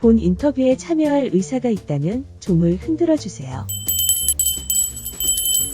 본 인터뷰에 참여할 의사가 있다면 종을 흔들어 주세요.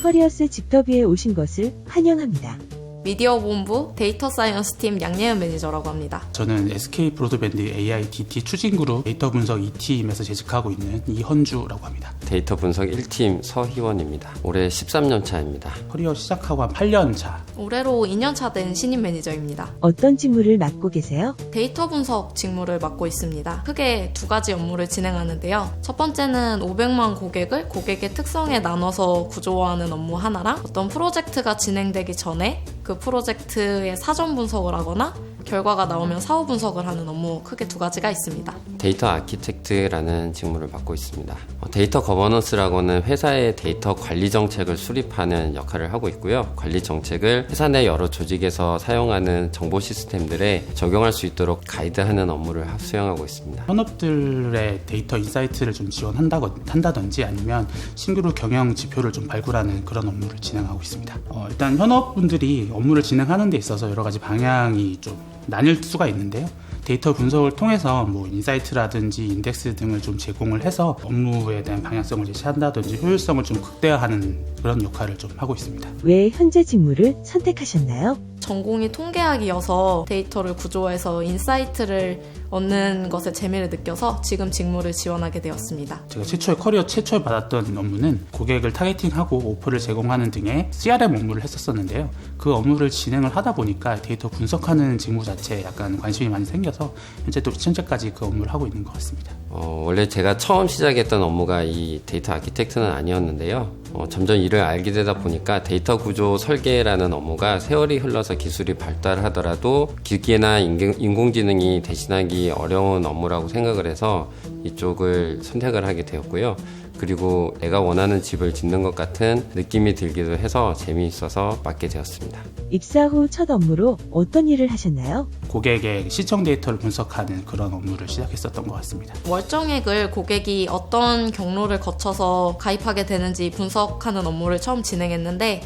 커리어스 집터뷰에 오신 것을 환영합니다. 미디어 본부 데이터 사이언스 팀 양예은 매니저라고 합니다. 저는 SK 브로드밴드 AIDT 추진그룹 데이터 분석 2팀에서 재직하고 있는 이헌주라고 합니다. 데이터 분석 1팀 서희원입니다. 올해 13년 차입니다. 커리어 시작하고 한 8년 차. 올해로 2년차 된 신임 매니저입니다. 어떤 직무를 맡고 계세요? 데이터 분석 직무를 맡고 있습니다. 크게 두 가지 업무를 진행하는데요. 첫 번째는 500만 고객을 고객의 특성에 나눠서 구조화하는 업무 하나랑 어떤 프로젝트가 진행되기 전에 그 프로젝트의 사전 분석을 하거나 결과가 나오면 사후 분석을 하는 업무 크게 두 가지가 있습니다. 데이터 아키텍트라는 직무를 맡고 있습니다. 데이터 거버넌스라고는 회사의 데이터 관리 정책을 수립하는 역할을 하고 있고요. 관리 정책을 회사 내 여러 조직에서 사용하는 정보 시스템들에 적용할 수 있도록 가이드하는 업무를 수행하고 있습니다. 현업들의 데이터 인사이트를 좀 지원한다든지 아니면 신규로 경영 지표를 좀 발굴하는 그런 업무를 진행하고 있습니다. 일단 현업분들이 업무를 진행하는 데 있어서 여러 가지 방향이 좀 나뉠 수가 있는데요. 데이터 분석을 통해서 인사이트라든지 인덱스 등을 좀 제공을 해서 업무에 대한 방향성을 제시한다든지 효율성을 좀 극대화하는 그런 역할을 좀 하고 있습니다. 왜 현재 직무를 선택하셨나요? 전공이 통계학이어서 데이터를 구조화해서 인사이트를 얻는 것에 재미를 느껴서 지금 직무를 지원하게 되었습니다. 제가 커리어 최초에 받았던 업무는 고객을 타겟팅하고 오퍼를 제공하는 등의 CRM 업무를 했었는데요. 그 업무를 진행을 하다 보니까 데이터 분석하는 직무 자체에 약간 관심이 많이 생겨서 현재까지 그 업무를 하고 있는 것 같습니다. 원래 제가 처음 시작했던 업무가 이 데이터 아키텍트는 아니었는데요. 점점 일을 알게 되다 보니까 데이터 구조 설계라는 업무가 세월이 흘러서 기술이 발달하더라도 기계나 인공지능이 대신하기 어려운 업무라고 생각을 해서 이쪽을 선택을 하게 되었고요. 그리고 내가 원하는 집을 짓는 것 같은 느낌이 들기도 해서 재미있어서 맡게 되었습니다. 입사 후 첫 업무로 어떤 일을 하셨나요? 고객의 시청 데이터를 분석하는 그런 업무를 시작했었던 것 같습니다. 월정액을 고객이 어떤 경로를 거쳐서 가입하게 되는지 분석하는 업무를 처음 진행했는데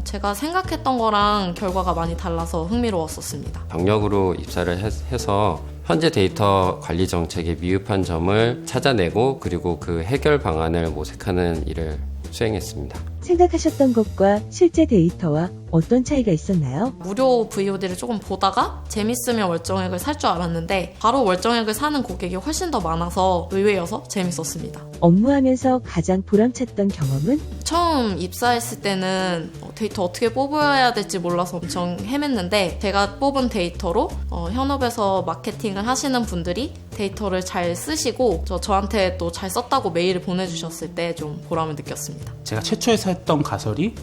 제가 생각했던 거랑 결과가 많이 달라서 흥미로웠었습니다. 경력으로 입사를 해서 현재 데이터 관리 정책에 미흡한 점을 찾아내고 그리고 그 해결 방안을 모색하는 일을 수행했습니다. 생각하셨던 것과 실제 데이터와 어떤 차이가 있었나요? 무료 VOD를 조금 보다가 재밌으면 월정액을 살 줄 알았는데 바로 월정액을 사는 고객이 훨씬 더 많아서 의외여서 재밌었습니다. 업무하면서 가장 보람찼던 경험은? 처음 입사했을 때는 데이터 어떻게 뽑아야 될지 몰라서 엄청 헤맸는데 제가 뽑은 데이터로 현업에서 마케팅을 하시는 분들이 데이터를 잘 쓰시고 저한테 또 잘 썼다고 메일을 보내주셨을 때 좀 보람을 느꼈습니다. 제가 최초에 했던 가설이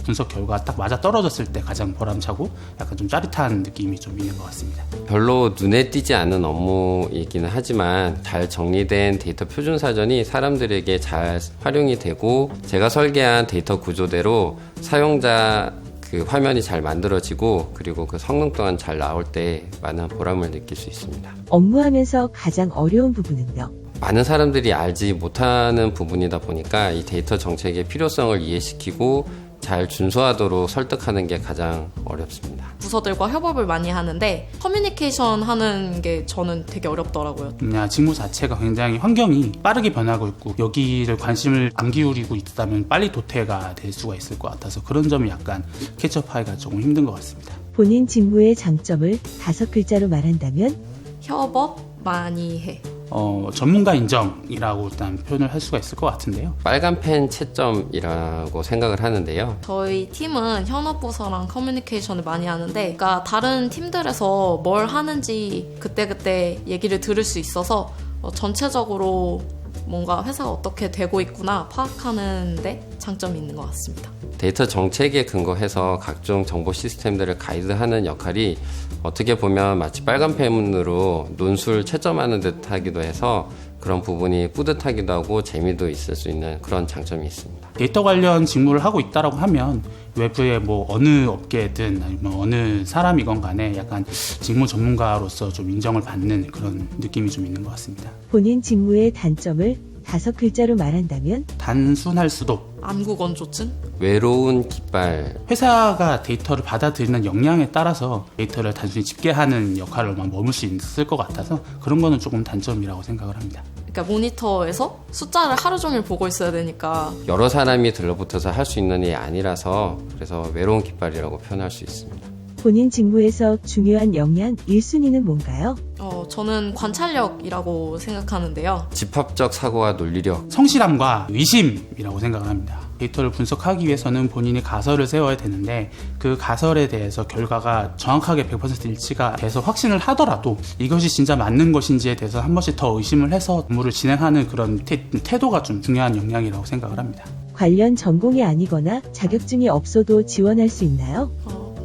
분석 결과가 딱 맞아 떨어졌을 때 가장 보람차고 약간 좀 짜릿한 느낌이 좀 있는 것 같습니다. 별로 눈에 띄지 않은 업무이기는 하지만 잘 정리된 데이터 표준 사전이 사람들에게 잘 활용이 되고 제가 설계한 데이터 구조대로 사용자 그 화면이 잘 만들어지고 그리고 그 성능 또한 잘 나올 때 많은 보람을 느낄 수 있습니다. 업무하면서 가장 어려운 부분은요? 많은 사람들이 알지 못하는 부분이다 보니까 이 데이터 정책의 필요성을 이해시키고 잘 준수하도록 설득하는 게 가장 어렵습니다. 부서들과 협업을 많이 하는데 커뮤니케이션 하는 게 저는 되게 어렵더라고요. 직무 자체가 굉장히 환경이 빠르게 변하고 있고 여기를 관심을 안 기울이고 있다면 빨리 도태가 될 수가 있을 것 같아서 그런 점이 약간 캐치업하기가 조금 힘든 것 같습니다. 본인 직무의 장점을 5글자로 말한다면? 협업 많이 해. 전문가 인정이라고 일단 표현을 할 수가 있을 것 같은데요. 빨간 펜 채점이라고 생각을 하는데요. 저희 팀은 현업부서랑 커뮤니케이션을 많이 하는데 그러니까 다른 팀들에서 뭘 하는지 그때그때 얘기를 들을 수 있어서 전체적으로 뭔가 회사가 어떻게 되고 있구나 파악하는데 장점이 있는 것 같습니다. 데이터 정책에 근거해서 각종 정보 시스템들을 가이드하는 역할이 어떻게 보면 마치 빨간 펜으로 논술 채점하는 듯 하기도 해서 그런 부분이 뿌듯하기도 하고 재미도 있을 수 있는 그런 장점이 있습니다. 데이터 관련 직무를 하고 있다라고 하면 외부의 어느 업계든 아니면 어느 사람이건 간에 약간 직무 전문가로서 좀 인정을 받는 그런 느낌이 좀 있는 것 같습니다. 본인 직무의 단점을 5글자로 말한다면? 단순할 수도. 안구건조증? 외로운 깃발. 회사가 데이터를 받아들이는 역량에 따라서 데이터를 단순히 집계하는 역할로만 머물 수 있을 것 같아서 그런 거는 조금 단점이라고 생각을 합니다. 그러니까 모니터에서 숫자를 하루 종일 보고 있어야 되니까 여러 사람이 들러붙어서 할 수 있는 일이 아니라서 그래서 외로운 깃발이라고 표현할 수 있습니다. 본인 직무에서 중요한 역량 1순위는 뭔가요? 저는 관찰력이라고 생각하는데요. 집합적 사고와 논리력. 성실함과 의심이라고 생각을 합니다. 데이터를 분석하기 위해서는 본인이 가설을 세워야 되는데 그 가설에 대해서 결과가 정확하게 100% 일치가 돼서 확신을 하더라도 이것이 진짜 맞는 것인지에 대해서 한 번씩 더 의심을 해서 업무를 진행하는 그런 태도가 좀 중요한 역량이라고 생각을 합니다. 관련 전공이 아니거나 자격증이 없어도 지원할 수 있나요?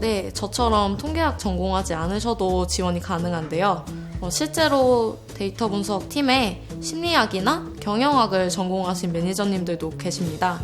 네, 저처럼 통계학 전공하지 않으셔도 지원이 가능한데요. 실제로 데이터 분석 팀에 심리학이나 경영학을 전공하신 매니저님들도 계십니다.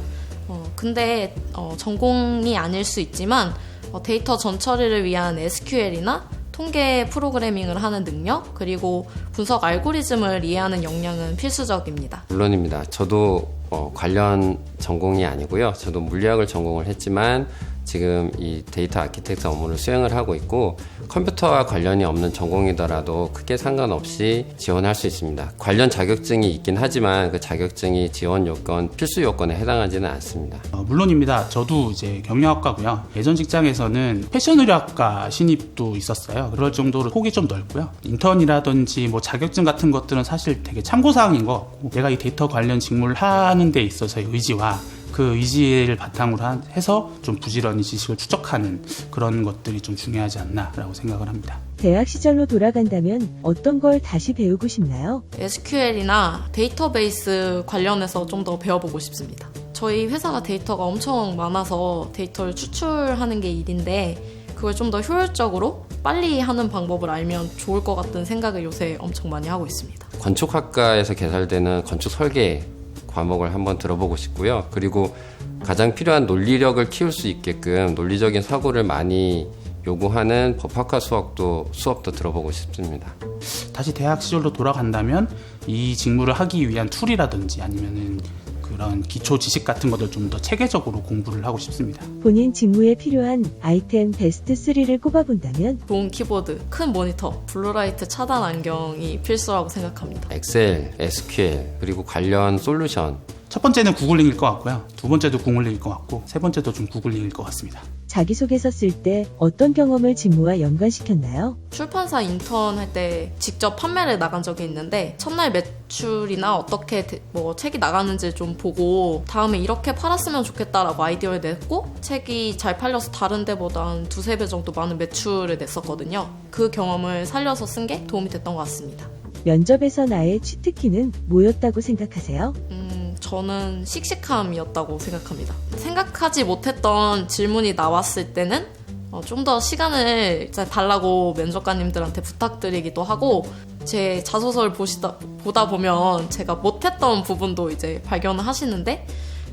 근데 전공이 아닐 수 있지만 데이터 전처리를 위한 SQL이나 통계 프로그래밍을 하는 능력, 그리고 분석 알고리즘을 이해하는 역량은 필수적입니다. 물론입니다. 저도 관련 전공이 아니고요. 저도 물리학을 전공을 했지만 지금 이 데이터 아키텍트 업무를 수행을 하고 있고 컴퓨터와 관련이 없는 전공이더라도 크게 상관없이 지원할 수 있습니다. 관련 자격증이 있긴 하지만 그 자격증이 지원 요건, 필수 요건에 해당하지는 않습니다. 물론입니다. 저도 이제 경영학과고요. 예전 직장에서는 패션의료학과 신입도 있었어요. 그럴 정도로 폭이 좀 넓고요. 인턴이라든지 뭐 자격증 같은 것들은 사실 되게 참고사항인 것 같고 내가 이 데이터 관련 직무를 하는 데 있어서의 의지와 그 의지를 바탕으로 해서 좀 부지런히 지식을 추적하는 그런 것들이 좀 중요하지 않나라고 생각을 합니다. 대학 시절로 돌아간다면 어떤 걸 다시 배우고 싶나요? SQL이나 데이터베이스 관련해서 좀 더 배워보고 싶습니다. 저희 회사가 데이터가 엄청 많아서 데이터를 추출하는 게 일인데 그걸 좀 더 효율적으로 빨리 하는 방법을 알면 좋을 것 같은 생각을 요새 엄청 많이 하고 있습니다. 건축학과에서 개설되는 건축 설계 과목을 한번 들어보고 싶고요. 그리고 가장 필요한 논리력을 키울 수 있게끔 논리적인 사고를 많이 요구하는 법학과 수업도 들어보고 싶습니다. 다시 대학 시절로 돌아간다면 이 직무를 하기 위한 툴이라든지 아니면은 그런 기초 지식 같은 것들 좀 더 체계적으로 공부를 하고 싶습니다. 본인 직무에 필요한 아이템 베스트 3를 꼽아본다면 좋은 키보드, 큰 모니터, 블루라이트 차단 안경이 필수라고 생각합니다. 엑셀, SQL, 그리고 관련 솔루션. 첫 번째는 구글링일 것 같고요. 두 번째도 구글링일 것 같고 세 번째도 좀 구글링일 것 같습니다. 자기소개서 쓸 때 어떤 경험을 직무와 연관시켰나요? 출판사 인턴 할 때 직접 판매를 나간 적이 있는데 첫날 매출이나 어떻게 책이 나가는지 좀 보고 다음에 이렇게 팔았으면 좋겠다라고 아이디어를 냈고 책이 잘 팔려서 다른 데보다 한 2-3배 정도 많은 매출을 냈었거든요. 그 경험을 살려서 쓴 게 도움이 됐던 것 같습니다. 면접에서 나의 취특기는 뭐였다고 생각하세요? 저는 씩씩함이었다고 생각합니다. 생각하지 못했던 질문이 나왔을 때는 좀 더 시간을 달라고 면접관님들한테 부탁드리기도 하고 제 자소서를 보다 보면 제가 못했던 부분도 이제 발견을 하시는데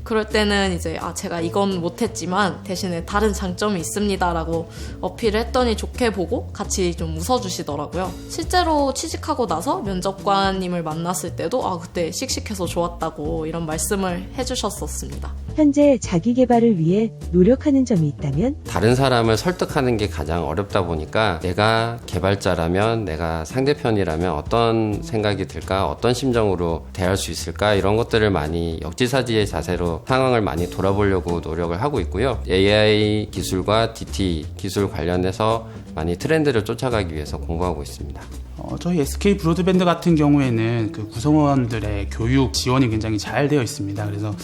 그럴 때는 이제 제가 이건 못했지만 대신에 다른 장점이 있습니다라고 어필을 했더니 좋게 보고 같이 좀 웃어주시더라고요. 실제로 취직하고 나서 면접관님을 만났을 때도 그때 씩씩해서 좋았다고 이런 말씀을 해주셨었습니다. 현재 자기 개발을 위해 노력하는 점이 있다면? 다른 사람을 설득하는 게 가장 어렵다 보니까 내가 개발자라면 내가 상대편이라면 어떤 생각이 들까 어떤 심정으로 대할 수 있을까 이런 것들을 많이 역지사지의 자세로 상황을 많이 돌아보려고 노력을 하고 있고요. AI 기술과 DT 기술 관련해서 많이 트렌드를 쫓아가기 위해서 공부하고 있습니다. 저희 SK 브로드밴드 같은 경우에는 그 구성원들의 교육 지원이 굉장히 잘 되어 있습니다. 그래서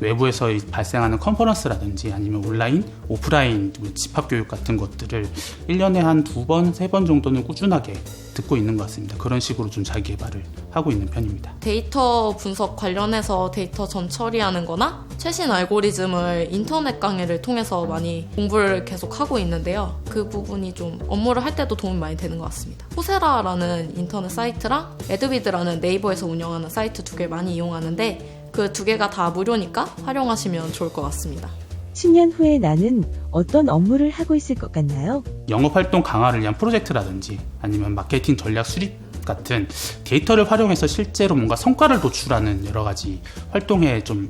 외부에서 발생하는 컨퍼런스라든지 아니면 온라인, 오프라인 집합교육 같은 것들을 1년에 한 2번, 3번 정도는 꾸준하게 듣고 있는 것 같습니다. 그런 식으로 좀 자기 개발을 하고 있는 편입니다. 데이터 분석 관련해서 데이터 전처리하는 거나 최신 알고리즘을 인터넷 강의를 통해서 많이 공부를 계속 하고 있는데요. 그 부분이 좀 업무를 할 때도 도움이 많이 되는 것 같습니다. 코세라라는 인터넷 사이트랑 에드위드라는 네이버에서 운영하는 사이트 2개 많이 이용하는데 그 2개가 다 무료니까 활용하시면 좋을 것 같습니다. 10년 후에 나는 어떤 업무를 하고 있을 것 같나요? 영업활동 강화를 위한 프로젝트라든지 아니면 마케팅 전략 수립 같은 데이터를 활용해서 실제로 뭔가 성과를 도출하는 여러 가지 활동에 좀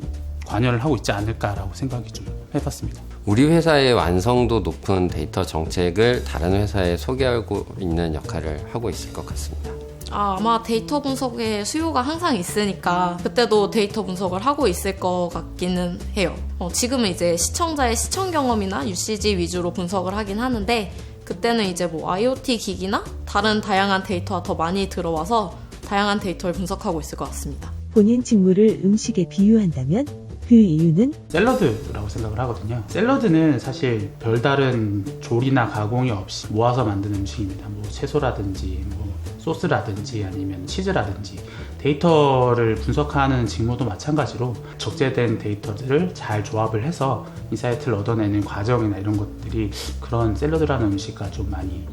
관여를 하고 있지 않을까라고 생각이 좀 해봤습니다. 우리 회사의 완성도 높은 데이터 정책을 다른 회사에 소개하고 있는 역할을 하고 있을 것 같습니다. 아마 데이터 분석의 수요가 항상 있으니까 그때도 데이터 분석을 하고 있을 것 같기는 해요. 지금은 이제 시청자의 시청 경험이나 UCG 위주로 분석을 하긴 하는데 그때는 이제 뭐 IoT 기기나 다른 다양한 데이터가 더 많이 들어와서 다양한 데이터를 분석하고 있을 것 같습니다. 본인 직무를 음식에 비유한다면 그 이유는 샐러드라고 생각을 하거든요. 샐러드는 사실 별다른 조리나 가공이 없이 모아서 만든 음식입니다. 뭐 채소라든지 뭐 소스라든지 아니면 치즈라든지 데이터를 분석하는 직무도 마찬가지로 적재된 데이터들을 잘 조합을 해서 인사이트를 얻어내는 과정이나 이런 것들이 그런 샐러드라는 음식과 좀 많이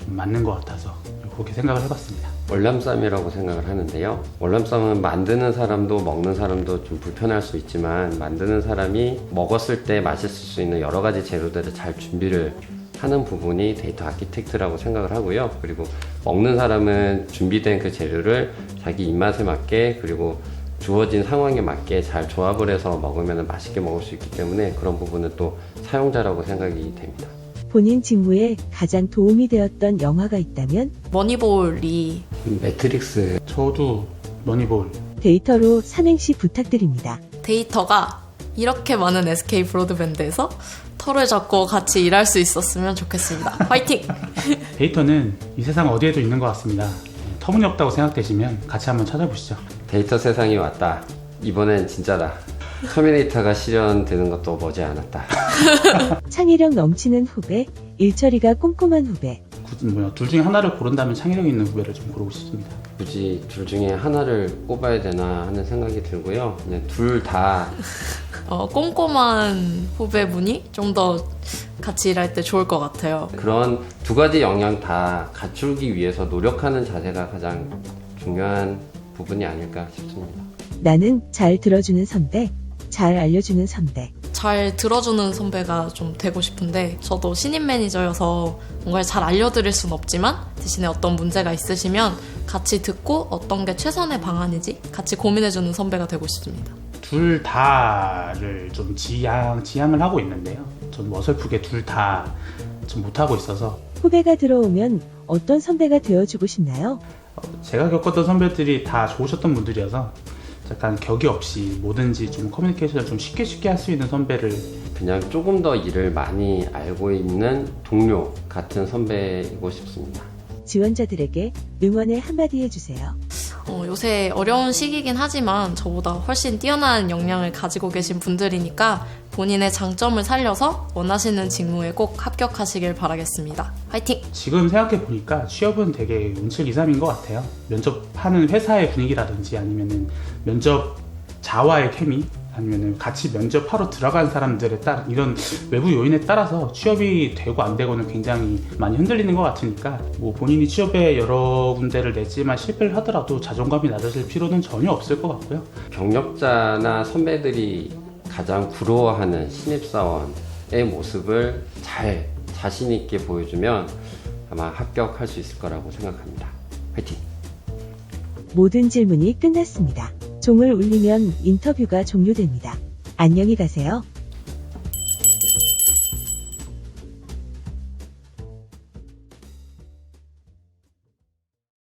좀 맞는 것 같아서 그렇게 생각을 해봤습니다. 월남쌈이라고 생각을 하는데요. 월남쌈은 만드는 사람도 먹는 사람도 좀 불편할 수 있지만 만드는 사람이 먹었을 때 맛있을 수 있는 여러 가지 재료들을 잘 준비를 하는 부분이 데이터 아키텍트라고 생각을 하고요. 그리고 먹는 사람은 준비된 그 재료를 자기 입맛에 맞게 그리고 주어진 상황에 맞게 잘 조합을 해서 먹으면 맛있게 먹을 수 있기 때문에 그런 부분은 또 사용자라고 생각이 됩니다. 본인 직무에 가장 도움이 되었던 영화가 있다면 머니볼이 매트릭스. 저도 머니볼. 데이터로 삼행시 부탁드립니다. 데이터가 이렇게 많은 SK 브로드밴드에서 털을 잡고 같이 일할 수 있었으면 좋겠습니다. 화이팅! 데이터는 이 세상 어디에도 있는 것 같습니다. 터무니없다고 생각되시면 같이 한번 찾아보시죠. 데이터 세상이 왔다. 이번엔 진짜다. 터미네이터가 실현되는 것도 머지않았다. 창의력 넘치는 후배, 일처리가 꼼꼼한 후배. 둘 중에 하나를 고른다면 창의력 있는 후배를 좀 고르고 싶습니다. 굳이 둘 중에 하나를 꼽아야 되나 하는 생각이 들고요. 그냥 둘 다 꼼꼼한 후배분이 좀 더 같이 일할 때 좋을 것 같아요. 그런 두 가지 영향 다 갖추기 위해서 노력하는 자세가 가장 중요한 부분이 아닐까 싶습니다. 나는 잘 들어주는 선배, 잘 알려주는 선배. 잘 들어주는 선배가 좀 되고 싶은데 저도 신입 매니저여서 뭔가를 잘 알려드릴 순 없지만 대신에 어떤 문제가 있으시면 같이 듣고 어떤 게 최선의 방안이지 같이 고민해주는 선배가 되고 싶습니다. 둘 다를 좀 지향을 하고 있는데요. 전 어설프게 둘 다 좀 못하고 있어서 후배가 들어오면 어떤 선배가 되어주고 싶나요? 제가 겪었던 선배들이 다 좋으셨던 분들이어서 약간 격이 없이 뭐든지 좀 커뮤니케이션을 좀 쉽게 할 수 있는 선배를 그냥 조금 더 일을 많이 알고 있는 동료 같은 선배이고 싶습니다. 지원자들에게 응원의 한마디 해주세요. 요새 어려운 시기긴 하지만 저보다 훨씬 뛰어난 역량을 가지고 계신 분들이니까 본인의 장점을 살려서 원하시는 직무에 꼭 합격하시길 바라겠습니다. 화이팅! 지금 생각해보니까 취업은 되게 운칠 2, 3인 것 같아요. 면접하는 회사의 분위기라든지 아니면은 면접자와의 케미 아니면은 같이 면접하러 들어간 사람들에 따른 이런 외부 요인에 따라서 취업이 되고 안 되고는 굉장히 많이 흔들리는 것 같으니까 뭐 본인이 취업에 여러 군데를 냈지만 실패를 하더라도 자존감이 낮아질 필요는 전혀 없을 것 같고요. 경력자나 선배들이 가장 부러워하는 신입사원의 모습을 잘 자신 있게 보여주면 아마 합격할 수 있을 거라고 생각합니다. 화이팅! 모든 질문이 끝났습니다. 종을 울리면 인터뷰가 종료됩니다. 안녕히 가세요.